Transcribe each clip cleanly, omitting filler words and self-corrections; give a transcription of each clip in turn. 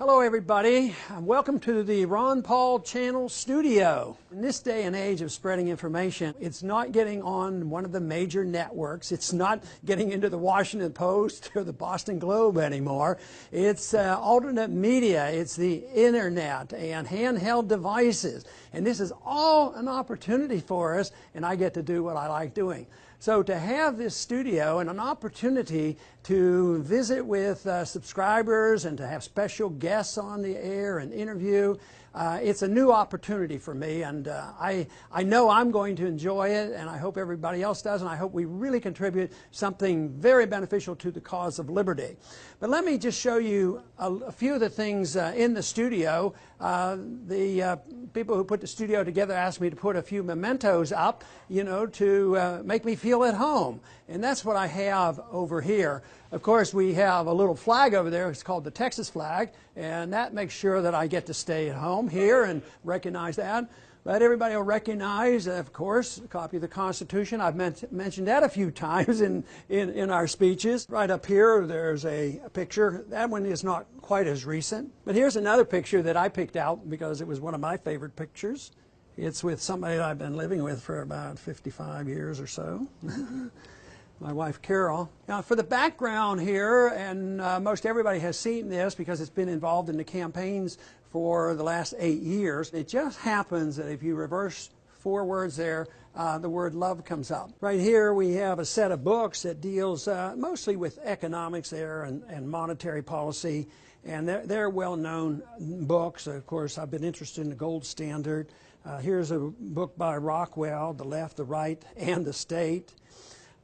Hello everybody, welcome to the Ron Paul Channel Studio. In this day and age of spreading information, it's not getting on one of the major networks, it's not getting into the Washington Post or the Boston Globe anymore. It's alternate media, it's the internet and handheld devices. And this is all an opportunity for us, and I get to do what I like doing. So to have this studio and an opportunity to visit with subscribers and to have special guests on the air and interview, it's a new opportunity for me, and I know I'm going to enjoy it, and I hope everybody else does, and I hope we really contribute something very beneficial to the cause of liberty. But let me just show you a few of the things in the studio. The people who put the studio together asked me to put a few mementos up, to make me feel at home. And that's what I have over here. Of course, we have a little flag over there. It's called the Texas flag, and that makes sure that I get to stay at home here and recognize that. But everybody will recognize, of course, a copy of the Constitution. I've mentioned that a few times in our speeches. Right up here, there's a picture. That one is not quite as recent. But here's another picture that I picked out because it was one of my favorite pictures. It's with somebody I've been living with for about 55 years or so. My wife, Carol. Now, for the background here, and most everybody has seen this because it's been involved in the campaigns for the last 8 years. It just happens that if you reverse 4 words there, the word love comes up. Right here we have a set of books that deals mostly with economics there and monetary policy, and they're well-known books. Of course, I've been interested in the gold standard. Here's a book by Rockwell, The Left, the Right, and the State.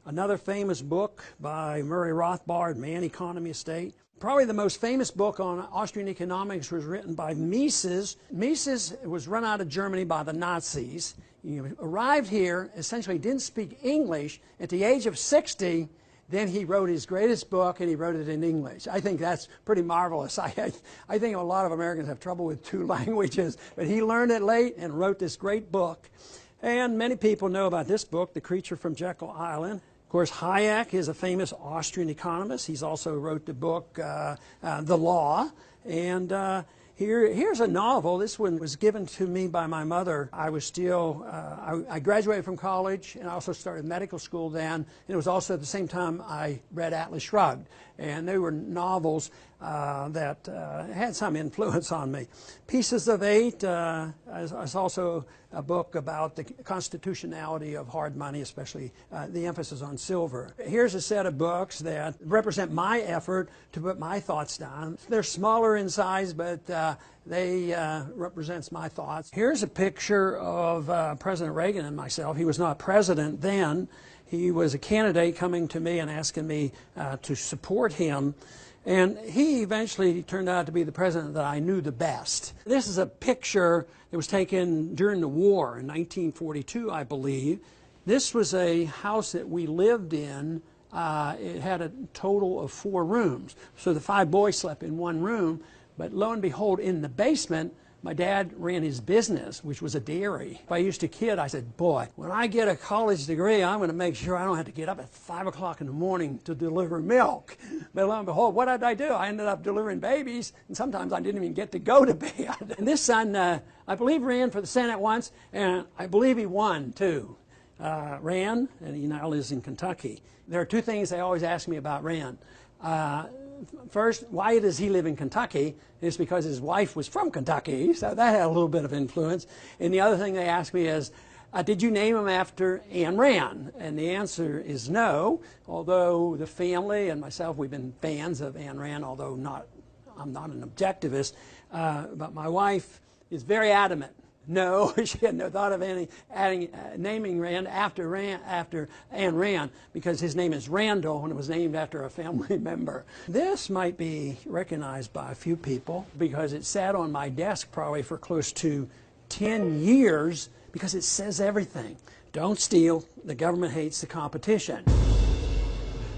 Another famous book by Murray Rothbard, Man, Economy, State. Probably the most famous book on Austrian economics was written by Mises. Mises was run out of Germany by the Nazis. He arrived here, essentially didn't speak English. At the age of 60, then he wrote his greatest book, and he wrote it in English. I think that's pretty marvelous. I think a lot of Americans have trouble with 2 languages, but he learned it late and wrote this great book. And many people know about this book, The Creature from Jekyll Island. Of course, Hayek is a famous Austrian economist. He's also wrote the book, The Law. And here's a novel. This one was given to me by my mother. I was still, I graduated from college, and I also started medical school then. And it was also at the same time I read Atlas Shrugged. And they were novels that had some influence on me. Pieces of Eight is also a book about the constitutionality of hard money, especially the emphasis on silver. Here's a set of books that represent my effort to put my thoughts down. They're smaller in size, but they represents my thoughts. Here's a picture of President Reagan and myself. He was not president then. He was a candidate coming to me and asking me to support him. And he eventually turned out to be the president that I knew the best. This is a picture that was taken during the war in 1942, I believe. This was a house that we lived in. It had a total of 4 rooms. So the 5 boys slept in 1 room. But lo and behold, in the basement, my dad ran his business, which was a dairy. If I used to kid, I said, boy, when I get a college degree, I'm going to make sure I don't have to get up at 5 o'clock in the morning to deliver milk. But lo and behold, what did I do? I ended up delivering babies, and sometimes I didn't even get to go to bed. And this son, I believe, ran for the Senate once, and I believe he won, too. Ran, and he now lives in Kentucky. There are 2 things they always ask me about Ran. First, why does he live in Kentucky? It's because his wife was from Kentucky, so that had a little bit of influence. And the other thing they ask me is, did you name him after Ayn Rand? And the answer is no, although the family and myself, we've been fans of Ayn Rand, although I'm not an objectivist. But my wife is very adamant. No, she had no thought of naming Rand after Ayn Rand, because his name is Randall and it was named after a family member. This might be recognized by a few people because it sat on my desk probably for close to 10 years because it says everything. Don't steal. The government hates the competition.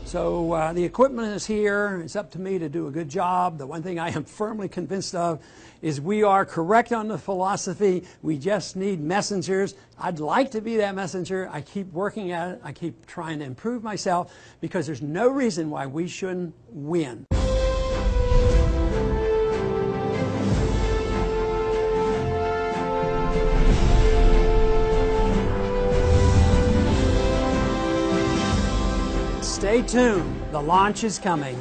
So the equipment is here. It's up to me to do a good job. The one thing I am firmly convinced of is we are correct on the philosophy. We just need messengers. I'd like to be that messenger. I keep working at it. I keep trying to improve myself because there's no reason why we shouldn't win. Stay tuned. The launch is coming.